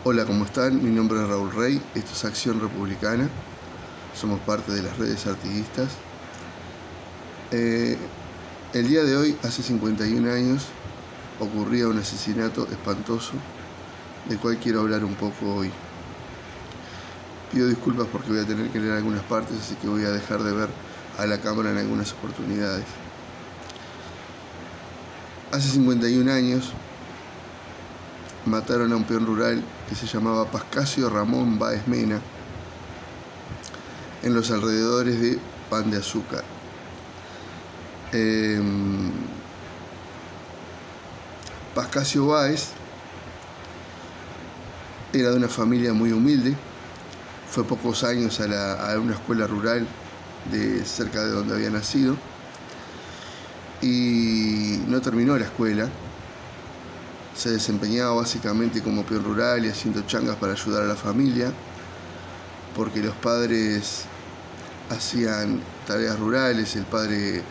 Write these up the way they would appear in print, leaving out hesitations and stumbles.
Hola, ¿cómo están? Mi nombre es Raúl Rey, esto es Acción Republicana, somos parte de las redes artiguistas. El día de hoy, hace 51 años, ocurría un asesinato espantoso, del cual quiero hablar un poco hoy. Pido disculpas porque voy a tener que leer algunas partes, así que voy a dejar de ver a la cámara en algunas oportunidades. Hace 51 años, mataron a un peón rural que se llamaba Pascasio Ramón Báez Mena en los alrededores de Pan de Azúcar. Pascasio Báez era de una familia muy humilde, fue pocos años a una escuela rural de cerca de donde había nacido y no terminó la escuela. Se desempeñaba básicamente como peón rural y haciendo changas para ayudar a la familia, porque los padres hacían tareas rurales. El padre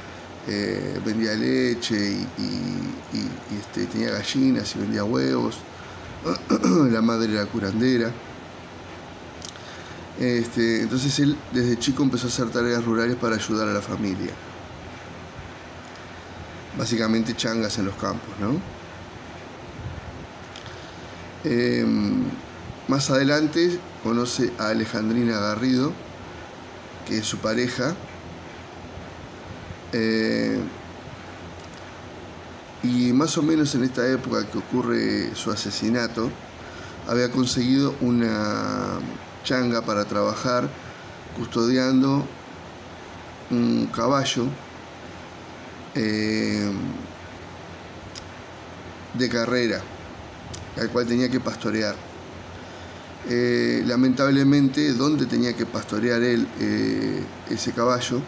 vendía leche y tenía gallinas y vendía huevos. La madre era curandera. Entonces él desde chico empezó a hacer tareas rurales para ayudar a la familia. Básicamente changas en los campos, ¿no? Más adelante conoce a Alejandrina Garrido, que es su pareja, y más o menos en esta época que ocurre su asesinato, había conseguido una changa para trabajar custodiando un caballo de carrera, al cual tenía que pastorear. Lamentablemente, donde tenía que pastorear él ese caballo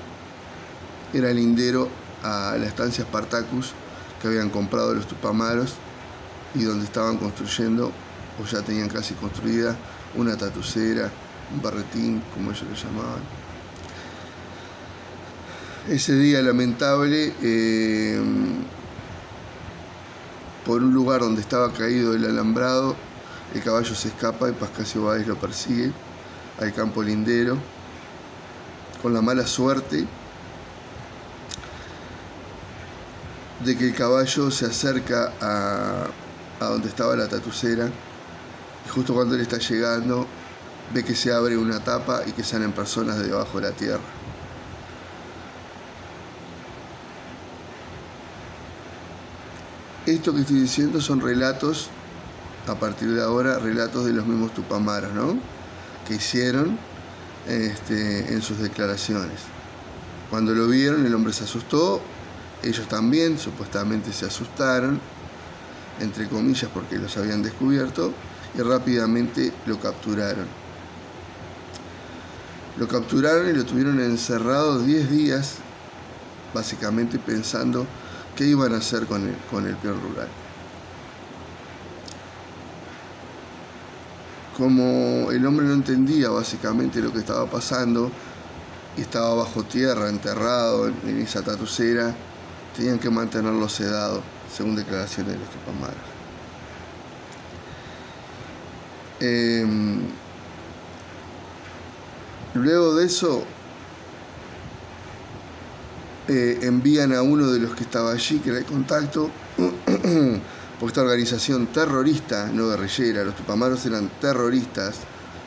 era lindero a la estancia Spartacus que habían comprado los tupamaros y donde estaban construyendo, o ya tenían casi construida, una tatucera, un barretín, como ellos lo llamaban. Ese día lamentable, por un lugar donde estaba caído el alambrado, el caballo se escapa y Pascasio Báez lo persigue al campo lindero, con la mala suerte de que el caballo se acerca a donde estaba la tatucera, y justo cuando él está llegando ve que se abre una tapa y que salen personas de debajo de la tierra. Esto que estoy diciendo son relatos, a partir de ahora, relatos de los mismos tupamaros, ¿no?, que hicieron en sus declaraciones. Cuando lo vieron, el hombre se asustó, ellos también supuestamente se asustaron, entre comillas, porque los habían descubierto, y rápidamente lo capturaron. Lo capturaron y lo tuvieron encerrado 10 días, básicamente pensando qué iban a hacer con el peón rural. Como el hombre no entendía básicamente lo que estaba pasando y estaba bajo tierra, enterrado en esa tatucera, tenían que mantenerlo sedado, según declaraciones de los tupamaros. Luego de eso, envían a uno de los que estaba allí, que era el contacto, por esta organización terrorista, no guerrillera. Los tupamaros eran terroristas.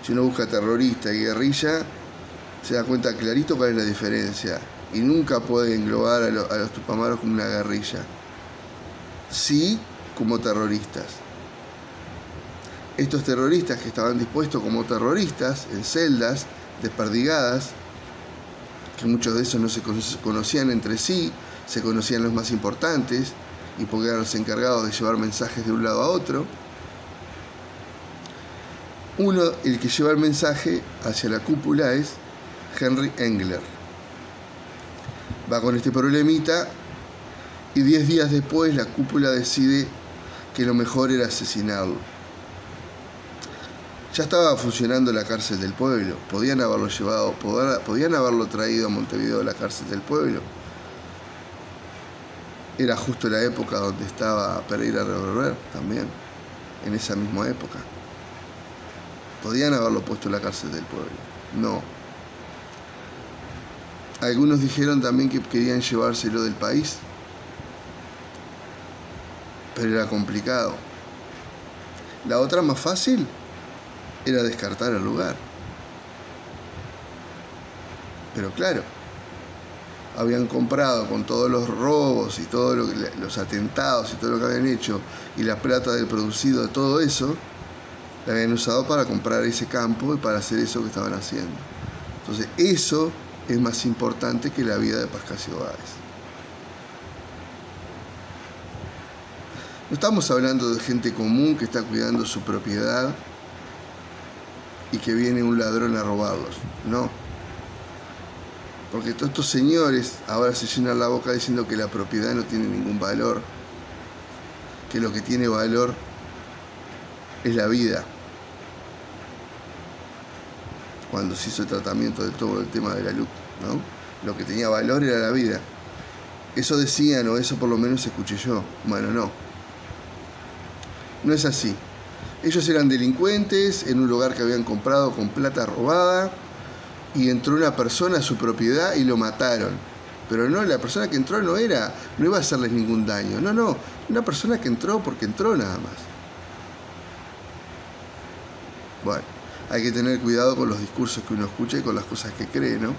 Si uno busca terrorista y guerrilla, se da cuenta clarito cuál es la diferencia, y nunca puede englobar a los tupamaros como una guerrilla, sí como terroristas. Estos terroristas que estaban dispuestos como terroristas en celdas desperdigadas, que muchos de esos no se conocían entre sí, se conocían los más importantes, y porque eran los encargados de llevar mensajes de un lado a otro. El que lleva el mensaje hacia la cúpula es Henry Engler. Va con este problemita y 10 días después la cúpula decide que lo mejor era asesinarlo. Ya estaba funcionando la cárcel del pueblo, podían haberlo traído a Montevideo a la cárcel del pueblo. Era justo la época donde estaba Pereira Revolver también, en esa misma época. Podían haberlo puesto en la cárcel del pueblo. No. Algunos dijeron también que querían llevárselo del país, pero era complicado. La otra más fácil era descartar el lugar. Pero claro, habían comprado con todos los robos y todos los atentados y todo lo que habían hecho y la plata del producido de todo eso, la habían usado para comprar ese campo y para hacer eso que estaban haciendo. Entonces eso es más importante que la vida de Pascasio Báez. No estamos hablando de gente común que está cuidando su propiedad y que viene un ladrón a robarlos, no. Porque todos estos señores ahora se llenan la boca diciendo que la propiedad no tiene ningún valor, que lo que tiene valor es la vida. Cuando se hizo el tratamiento de todo el tema de la luz, ¿no? Lo que tenía valor era la vida. Eso decían, o eso por lo menos escuché yo. Bueno, no. No es así. Ellos eran delincuentes en un lugar que habían comprado con plata robada y entró una persona a su propiedad y lo mataron. Pero no, la persona que entró no iba a hacerles ningún daño. No, una persona que entró porque entró nada más. Bueno, hay que tener cuidado con los discursos que uno escucha y con las cosas que cree, ¿no?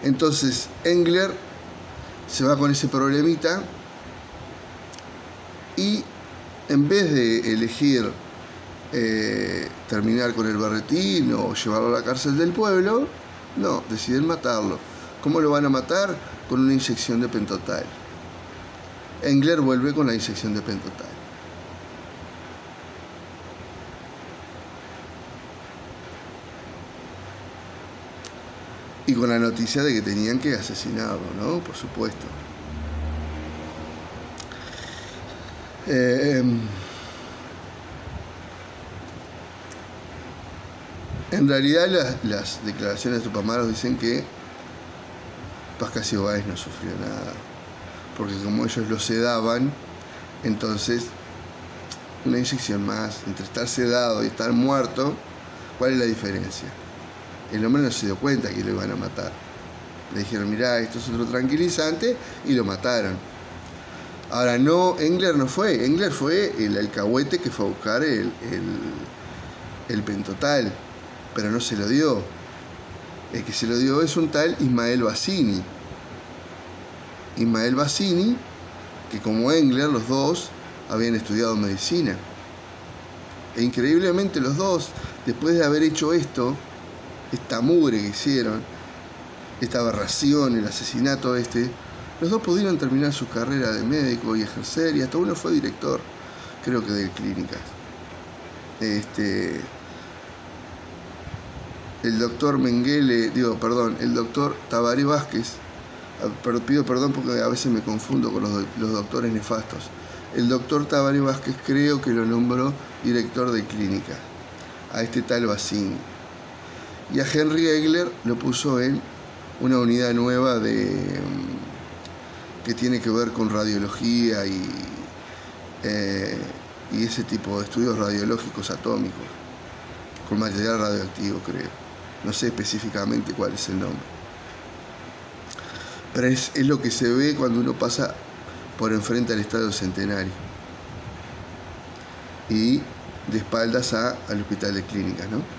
Entonces, Engler se va con ese problemita y en vez de elegir terminar con el berretín o llevarlo a la cárcel del pueblo, no, deciden matarlo. ¿Cómo lo van a matar? Con una inyección de pentotal. Engler vuelve con la inyección de pentotal. Y con la noticia de que tenían que asesinarlo, ¿no? Por supuesto. En realidad las declaraciones de Tupamaros dicen que Pascasio Báez no sufrió nada, porque como ellos lo sedaban, entonces una inyección más, entre estar sedado y estar muerto, ¿cuál es la diferencia? El hombre no se dio cuenta que lo iban a matar. Le dijeron, mirá, esto es otro tranquilizante, y lo mataron. Ahora, no, Engler no fue. Engler fue el alcahuete que fue a buscar el pentotal, pero no se lo dio. El que se lo dio es un tal Ismael Bassini. Ismael Bassini, que como Engler, los dos habían estudiado medicina. E increíblemente los dos, después de haber hecho esto, esta mugre que hicieron, esta aberración, el asesinato los dos pudieron terminar su carrera de médico y ejercer, y hasta uno fue director, creo que de clínicas. El doctor el doctor Tabaré Vázquez, pido perdón porque a veces me confundo con los doctores nefastos. El doctor Tabaré Vázquez creo que lo nombró director de clínica, a este tal Bassini. Y a Henry Engler lo puso en una unidad nueva que tiene que ver con radiología y ese tipo de estudios radiológicos atómicos, con material radioactivo, creo. No sé específicamente cuál es el nombre. Pero es lo que se ve cuando uno pasa por enfrente al Estadio Centenario y de espaldas al Hospital de Clínicas, ¿no?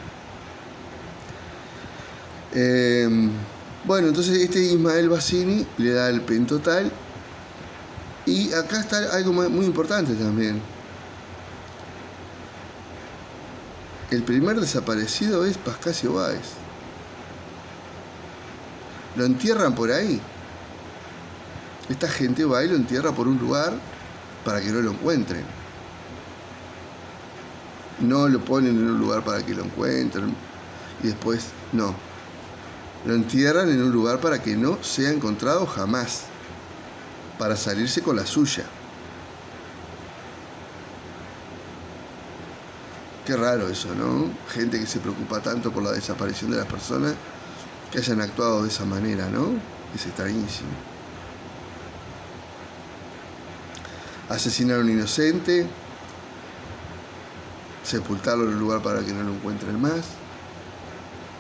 Bueno, entonces este Ismael Bassini le da el pentotal, y acá está algo muy importante también. El primer desaparecido es Pascasio Báez. Lo entierran por ahí. Esta gente va y lo entierra por un lugar para que no lo encuentren. No lo ponen en un lugar para que lo encuentren y después no. Lo entierran en un lugar para que no sea encontrado jamás, para salirse con la suya. Qué raro eso, ¿no? Gente que se preocupa tanto por la desaparición de las personas, que hayan actuado de esa manera, ¿no? Es extrañísimo. Asesinar a un inocente, sepultarlo en un lugar para que no lo encuentren más.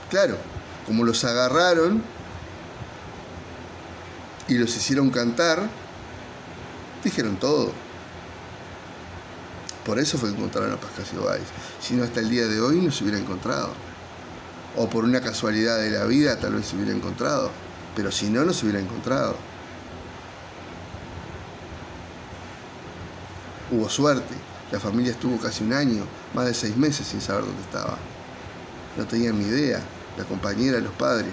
Claro, como los agarraron y los hicieron cantar, dijeron todo. Por eso fue que encontraron a Pascasio Báez. Si no, hasta el día de hoy no se hubiera encontrado. O por una casualidad de la vida tal vez se hubiera encontrado. Pero si no, no se hubiera encontrado. Hubo suerte. La familia estuvo casi un año, más de 6 meses sin saber dónde estaba. No tenían ni idea. La compañera, los padres.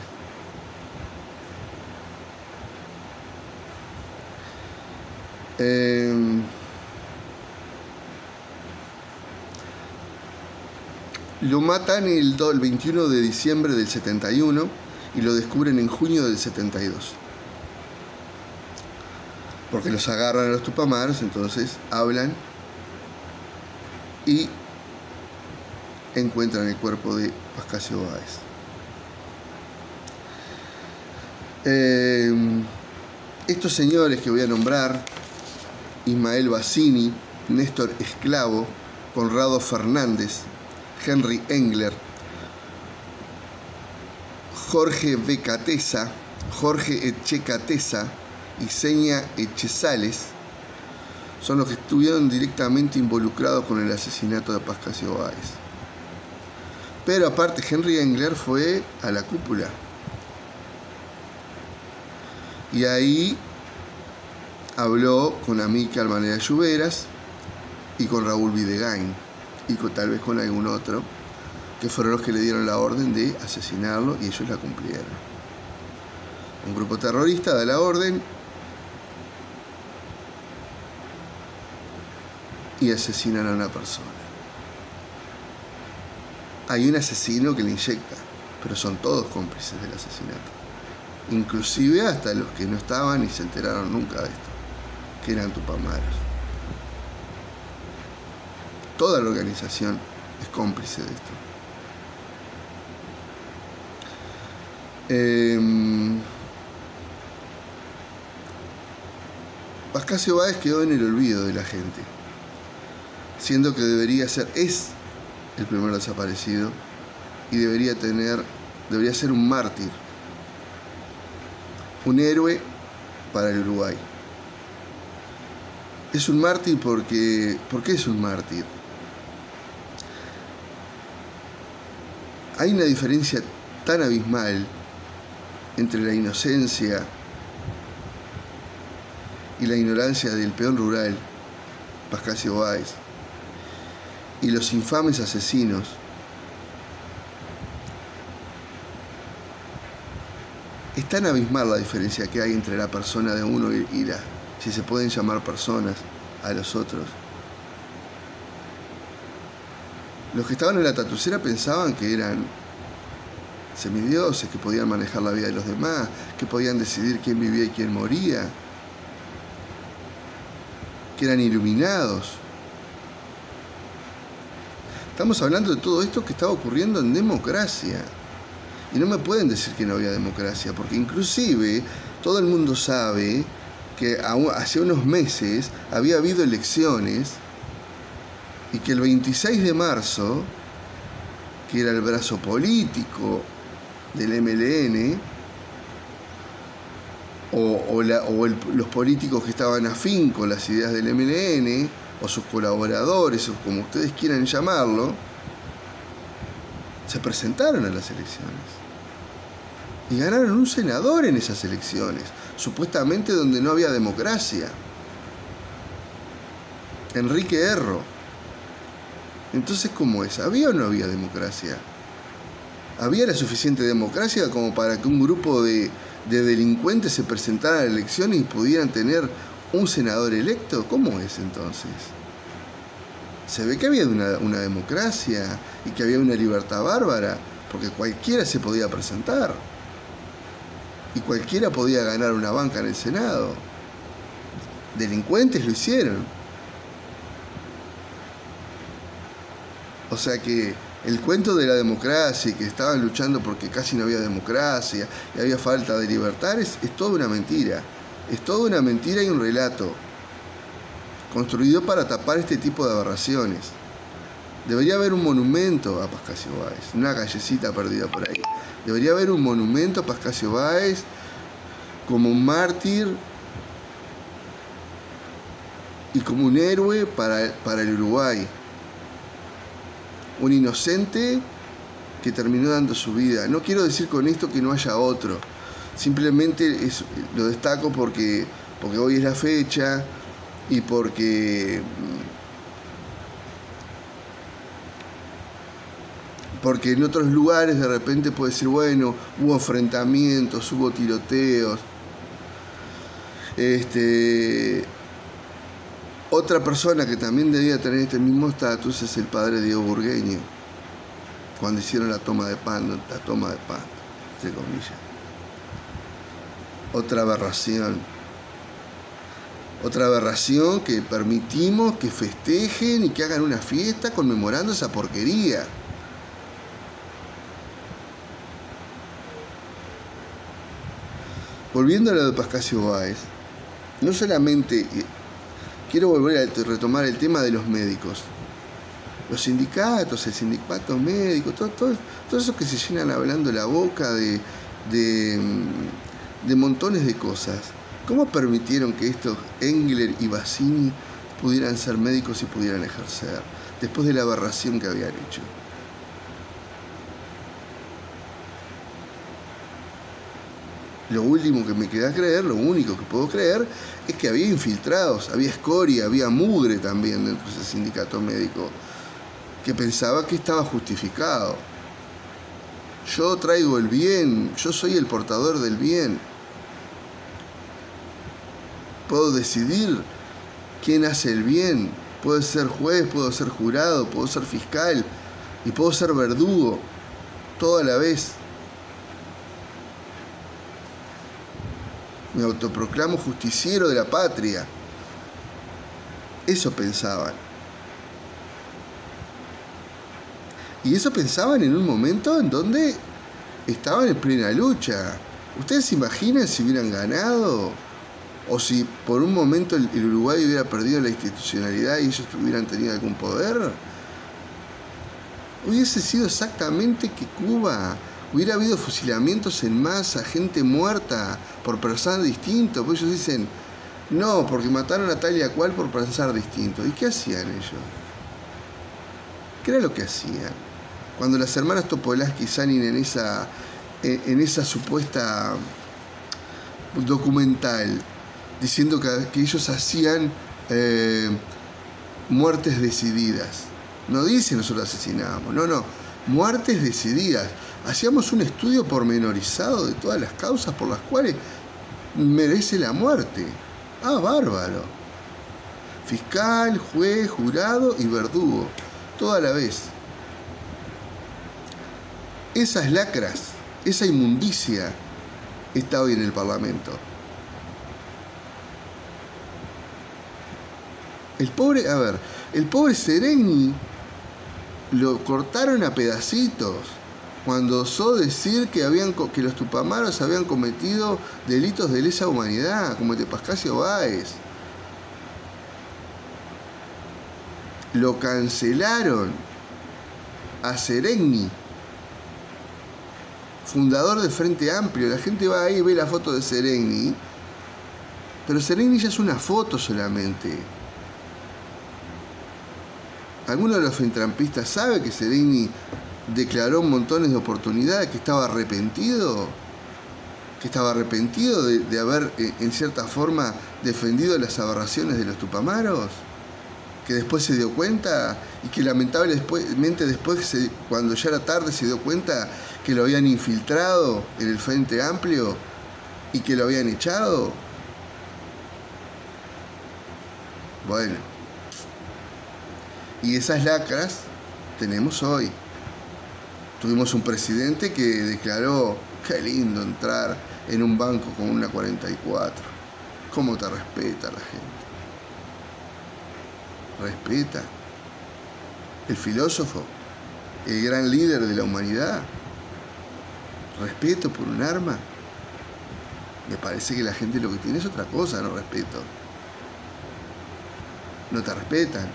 Lo matan el 21 de diciembre del 71 y lo descubren en junio del 72. Porque los agarran a los Tupamaros, entonces hablan y encuentran el cuerpo de Pascasio Báez. Estos señores que voy a nombrar: Ismael Bassini, Néstor Esclavo, Conrado Fernández, Henry Engler, Jorge Becatesa, Jorge Echecatesa y Seña Echezales, son los que estuvieron directamente involucrados con el asesinato de Pascasio Báez. Pero aparte, Henry Engler fue a la cúpula. Y ahí habló con Amílcar Manera Lluveras y con Raúl Videgain, y tal vez con algún otro, que fueron los que le dieron la orden de asesinarlo, y ellos la cumplieron. Un grupo terrorista da la orden y asesinan a una persona. Hay un asesino que le inyecta, pero son todos cómplices del asesinato. Inclusive hasta los que no estaban y se enteraron nunca de esto, que eran Tupamaros. Toda la organización es cómplice de esto. Pascasio Báez quedó en el olvido de la gente, siendo que es el primer desaparecido y debería ser un mártir, un héroe para el Uruguay. Es un mártir ¿por qué es un mártir? Hay una diferencia tan abismal entre la inocencia y la ignorancia del peón rural, Pascasio Báez, y los infames asesinos. Es tan abismal la diferencia que hay entre la persona de uno y si se pueden llamar personas, a los otros. Los que estaban en la tatucera pensaban que eran semidioses, que podían manejar la vida de los demás, que podían decidir quién vivía y quién moría, que eran iluminados. Estamos hablando de todo esto que estaba ocurriendo en democracia. Y no me pueden decir que no había democracia, porque inclusive todo el mundo sabe que hace unos meses había habido elecciones y que el 26 de marzo, que era el brazo político del MLN, los políticos que estaban afín con las ideas del MLN, o sus colaboradores, o como ustedes quieran llamarlo, se presentaron a las elecciones y ganaron un senador en esas elecciones, supuestamente donde no había democracia. Enrique Erro. Entonces, ¿cómo es? ¿Había o no había democracia? ¿Había la suficiente democracia como para que un grupo de delincuentes se presentaran a la elección y pudieran tener un senador electo? ¿Cómo es entonces? Se ve que había una democracia y que había una libertad bárbara, porque cualquiera se podía presentar y cualquiera podía ganar una banca en el Senado. Delincuentes lo hicieron. O sea que el cuento de la democracia y que estaban luchando porque casi no había democracia y había falta de libertad es toda una mentira. Es toda una mentira y un relato construido para tapar este tipo de aberraciones. Debería haber un monumento a Pascasio Báez, una callecita perdida por ahí. Debería haber un monumento a Pascasio Báez como un mártir y como un héroe para el Uruguay. Un inocente que terminó dando su vida. No quiero decir con esto que no haya otro. Simplemente lo destaco porque hoy es la fecha y porque en otros lugares de repente puede decir, bueno, hubo enfrentamientos, hubo tiroteos. Otra persona que también debía tener este mismo estatus es el padre Diego Burgueño, cuando hicieron la toma de pan, entre comillas. Otra aberración que permitimos que festejen y que hagan una fiesta conmemorando esa porquería. Volviendo a lo de Pascasio Báez, no solamente quiero volver a retomar el tema de los médicos, los sindicatos, el sindicato médico, todo eso que se llenan hablando la boca de montones de cosas. ¿Cómo permitieron que estos Engler y Bassini pudieran ser médicos y pudieran ejercer después de la aberración que habían hecho? Lo último que me queda creer, lo único que puedo creer, es que había infiltrados, había escoria, había mugre también dentro de ese sindicato médico, que pensaba que estaba justificado. Yo traigo el bien, yo soy el portador del bien. Puedo decidir quién hace el bien. Puedo ser juez, puedo ser jurado, puedo ser fiscal y puedo ser verdugo, todo a la vez. Me autoproclamo justiciero de la patria. Eso pensaban. Y eso pensaban en un momento en donde estaban en plena lucha. ¿Ustedes se imaginan si hubieran ganado? ¿O si por un momento el Uruguay hubiera perdido la institucionalidad y ellos hubieran tenido algún poder? Hubiese sido exactamente que Cuba. Hubiera habido fusilamientos en masa, gente muerta por pensar distinto. Pues ellos dicen, no, porque mataron a tal y a cual por pensar distinto. ¿Y qué hacían ellos? ¿Qué era lo que hacían? Cuando las hermanas Topolansky salen en esa supuesta documental, diciendo que ellos hacían muertes decididas. No dicen nosotros asesinábamos, no, muertes decididas. Hacíamos un estudio pormenorizado de todas las causas por las cuales merece la muerte. Ah, bárbaro. Fiscal, juez, jurado y verdugo, todo a la vez. Esas lacras, esa inmundicia está hoy en el Parlamento. El pobre Seregni lo cortaron a pedacitos cuando osó decir que los tupamaros habían cometido delitos de lesa humanidad, como el de Pascasio Báez. Lo cancelaron a Seregni, fundador del Frente Amplio. La gente va ahí y ve la foto de Seregni, pero Seregni ya es una foto solamente. ¿Alguno de los fentrampistas sabe que Seregni declaró montones de oportunidades, que estaba arrepentido? Que estaba arrepentido de haber, en cierta forma, defendido las aberraciones de los tupamaros, que después se dio cuenta y que lamentablemente después, cuando ya era tarde, se dio cuenta que lo habían infiltrado en el Frente Amplio y que lo habían echado. Bueno, y esas lacras tenemos hoy. Tuvimos un presidente que declaró, qué lindo entrar en un banco con una 44. ¿Cómo te respeta la gente? Respeta. El filósofo, el gran líder de la humanidad. Respeto por un arma. Me parece que la gente lo que tiene es otra cosa, no respeto. No te respetan.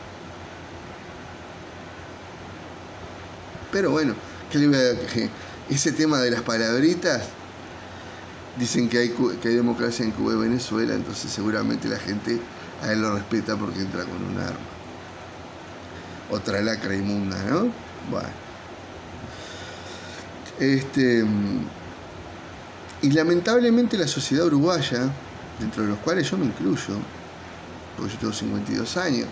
Pero bueno, ese tema de las palabritas, dicen que hay democracia en Cuba y Venezuela, entonces seguramente la gente a él lo respeta porque entra con un arma. Otra lacra inmunda, ¿no? Bueno. Y lamentablemente la sociedad uruguaya, dentro de los cuales yo me incluyo, porque yo tengo 52 años,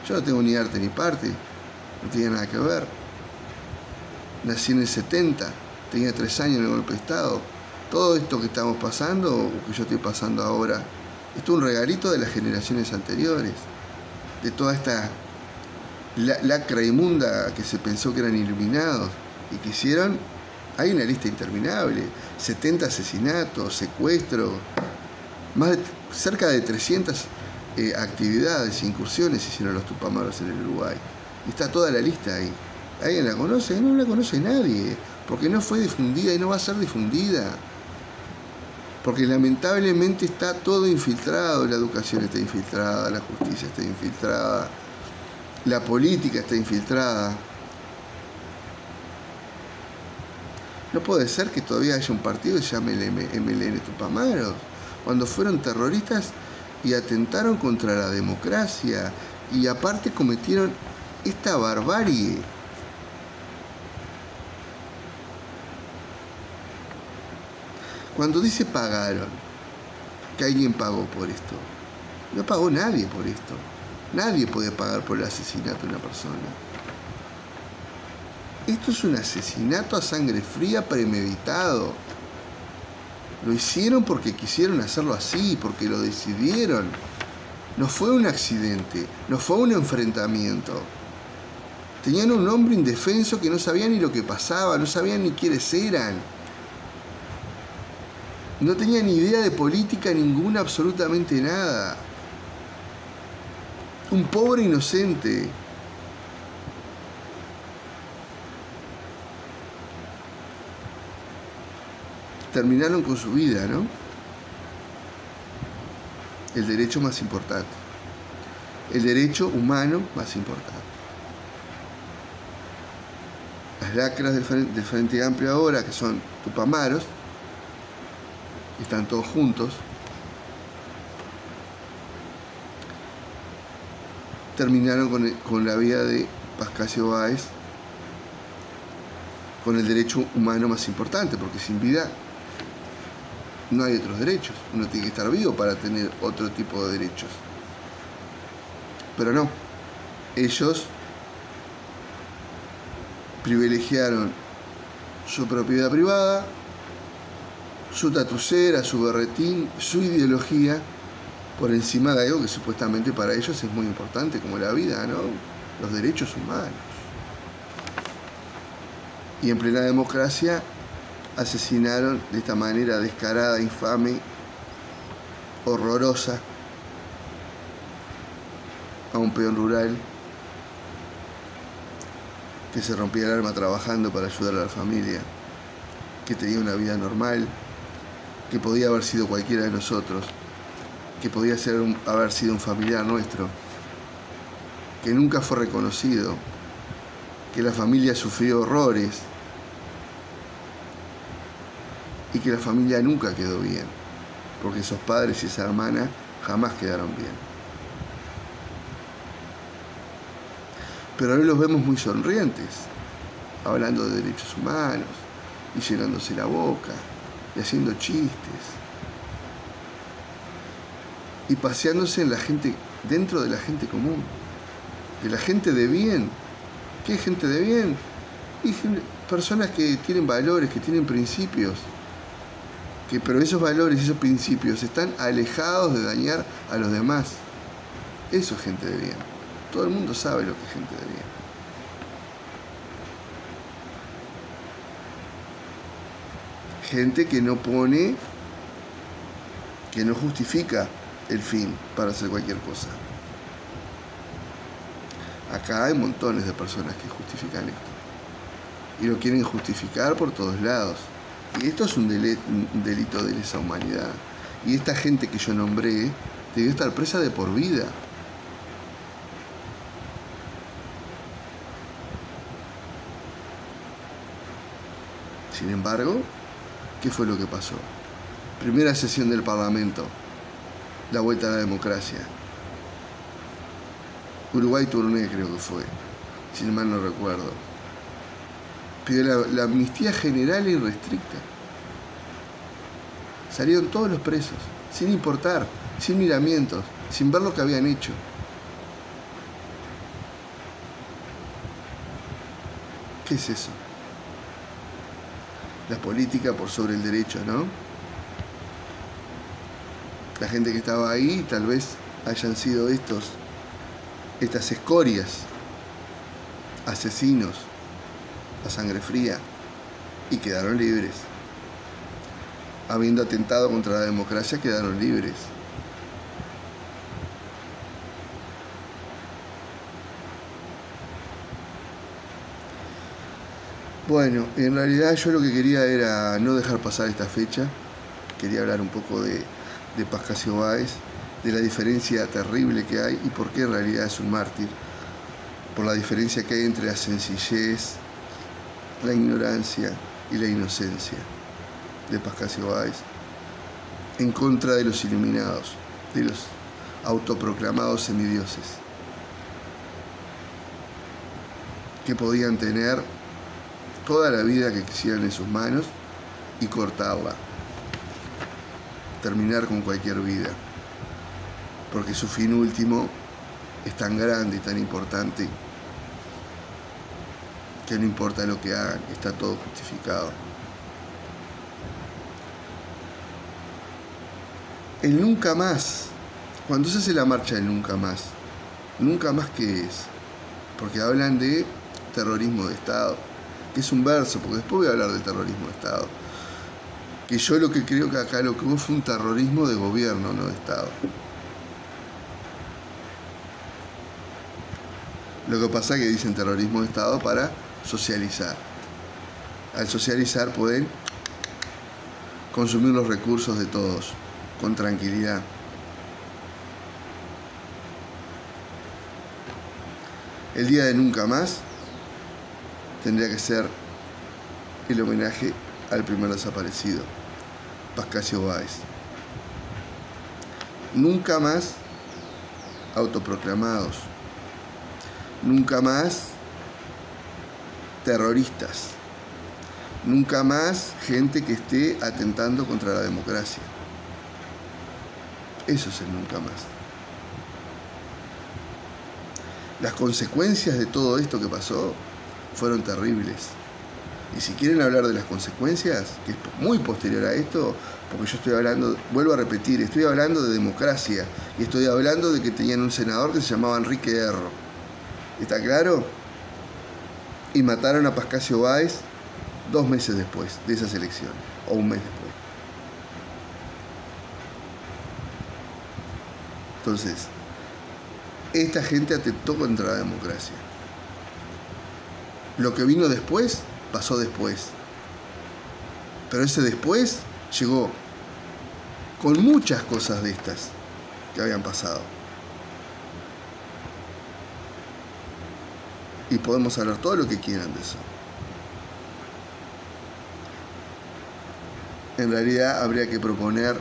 yo no tengo ni arte ni parte, no tenía nada que ver. Nací en el 70, tenía 3 años en el golpe de Estado. Todo esto que estamos pasando, o que yo estoy pasando ahora, esto es un regalito de las generaciones anteriores, de toda esta lacra inmunda que se pensó que eran iluminados y que hicieron. Hay una lista interminable, 70 asesinatos, secuestros, cerca de 300 actividades, incursiones hicieron los tupamaros en el Uruguay. Y está toda la lista ahí. ¿Alguien la conoce? No la conoce nadie, porque no fue difundida y no va a ser difundida. Porque lamentablemente está todo infiltrado, la educación está infiltrada, la justicia está infiltrada, la política está infiltrada. No puede ser que todavía haya un partido que se llame el MLN Tupamaros, cuando fueron terroristas y atentaron contra la democracia y aparte cometieron esta barbarie. Cuando dice pagaron, que alguien pagó por esto, no pagó nadie por esto. Nadie puede pagar por el asesinato de una persona. Esto es un asesinato a sangre fría premeditado. Lo hicieron porque quisieron hacerlo así, porque lo decidieron. No fue un accidente, no fue un enfrentamiento. Tenían un hombre indefenso que no sabía ni lo que pasaba, no sabían ni quiénes eran. No tenía ni idea de política ninguna, absolutamente nada. Un pobre inocente. Terminaron con su vida, ¿no? El derecho más importante. El derecho humano más importante. Las lacras del Frente Amplio ahora, que son tupamaros, están todos juntos, terminaron con la vida de Pascasio Báez, con el derecho humano más importante, porque sin vida no hay otros derechos. Uno tiene que estar vivo para tener otro tipo de derechos. Pero no, ellos privilegiaron su propiedad privada, su tatucera, su berretín, su ideología, por encima de algo que supuestamente para ellos es muy importante, como la vida, ¿no? Los derechos humanos. Y en plena democracia asesinaron de esta manera descarada, infame, horrorosa, a un peón rural que se rompía el alma trabajando para ayudar a la familia, que tenía una vida normal, que podía haber sido cualquiera de nosotros, que podía haber sido un familiar nuestro, que nunca fue reconocido, que la familia sufrió horrores y que la familia nunca quedó bien, porque esos padres y esa hermana jamás quedaron bien. Pero hoy los vemos muy sonrientes, hablando de derechos humanos y llenándose la boca y haciendo chistes y paseándose en la gente, dentro de la gente común, de la gente de bien. ¿Qué gente de bien? Y personas que tienen valores, que tienen principios, pero esos valores y esos principios están alejados de dañar a los demás. Eso es gente de bien. Todo el mundo sabe lo que es gente de bien. Gente que no pone, que no justifica el fin para hacer cualquier cosa. Acá hay montones de personas que justifican esto. Y lo quieren justificar por todos lados. Y esto es un delito de lesa humanidad. Y esta gente que yo nombré debió estar presa de por vida. Sin embargo, ¿qué fue lo que pasó? Primera sesión del Parlamento, la vuelta a la democracia. Uruguay Tourné creo que fue, si mal no recuerdo. Pidió la amnistía general e irrestricta. Salieron todos los presos, sin importar, sin miramientos, sin ver lo que habían hecho. ¿Qué es eso? La política por sobre el derecho, ¿no? La gente que estaba ahí tal vez hayan sido estas escorias, asesinos a sangre fría, y quedaron libres. Habiendo atentado contra la democracia, quedaron libres. Bueno, en realidad yo lo que quería era no dejar pasar esta fecha. Quería hablar un poco de Pascasio Báez, de la diferencia terrible que hay y por qué en realidad es un mártir, por la diferencia que hay entre la sencillez, la ignorancia y la inocencia de Pascasio Báez, en contra de los iluminados, de los autoproclamados semidioses, que podían tener toda la vida que quisieran en sus manos y cortarla, terminar con cualquier vida, porque su fin último es tan grande y tan importante que no importa lo que hagan, está todo justificado. El nunca más, cuando se hace la marcha del nunca más ¿qué es? Porque hablan de terrorismo de Estado, que es un verso, porque después voy a hablar del terrorismo de Estado, que yo lo que creo que acá lo que hubo fue un terrorismo de gobierno, no de Estado. Lo que pasa es que dicen terrorismo de Estado para socializar. Al socializar pueden consumir los recursos de todos con tranquilidad. El día de nunca más tendría que ser el homenaje al primer desaparecido, Pascasio Báez. Nunca más autoproclamados, nunca más terroristas, nunca más gente que esté atentando contra la democracia. Eso es el nunca más. Las consecuencias de todo esto que pasó fueron terribles. Y si quieren hablar de las consecuencias, que es muy posterior a esto, porque yo estoy hablando, vuelvo a repetir, estoy hablando de democracia y estoy hablando de que tenían un senador que se llamaba Enrique Erro. ¿Está claro? Y mataron a Pascasio Báez 2 meses después de esas elecciones, o 1 mes después. Entonces, esta gente atentó contra la democracia. Lo que vino después, pasó después. Pero ese después llegó con muchas cosas de estas que habían pasado. Y podemos hablar todo lo que quieran de eso. En realidad habría que proponer,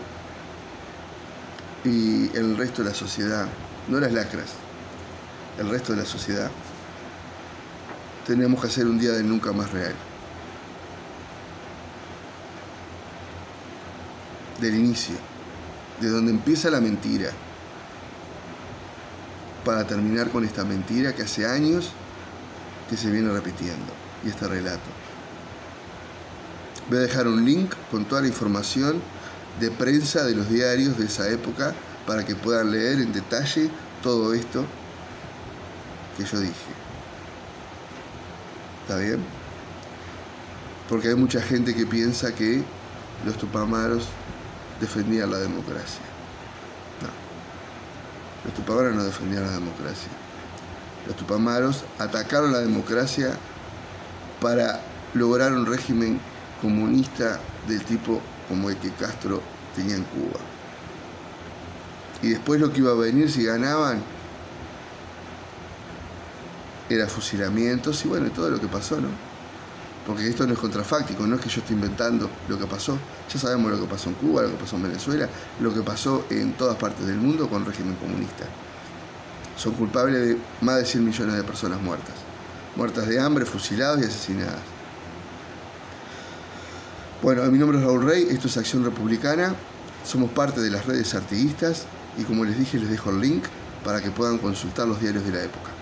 y el resto de la sociedad, no las lacras, el resto de la sociedad, tenemos que hacer un día del nunca más real. Del inicio, de donde empieza la mentira, para terminar con esta mentira que hace años que se viene repitiendo, y este relato. Voy a dejar un link con toda la información de prensa de los diarios de esa época para que puedan leer en detalle todo esto que yo dije. ¿Está bien? Porque hay mucha gente que piensa que los tupamaros defendían la democracia. No. Los tupamaros no defendían la democracia. Los tupamaros atacaron la democracia para lograr un régimen comunista del tipo como el que Castro tenía en Cuba. Y después lo que iba a venir si ganaban era fusilamientos y bueno, todo lo que pasó, ¿no? porque esto no es contrafáctico, no es que yo esté inventando lo que pasó. Ya sabemos lo que pasó en Cuba, lo que pasó en Venezuela, lo que pasó en todas partes del mundo con el régimen comunista. Son culpables de más de 100 millones de personas muertas de hambre, fusilados y asesinadas. Bueno, mi nombre es Raúl Rey, esto es Acción Republicana, somos parte de las redes artiguistas y como les dije les dejo el link para que puedan consultar los diarios de la época.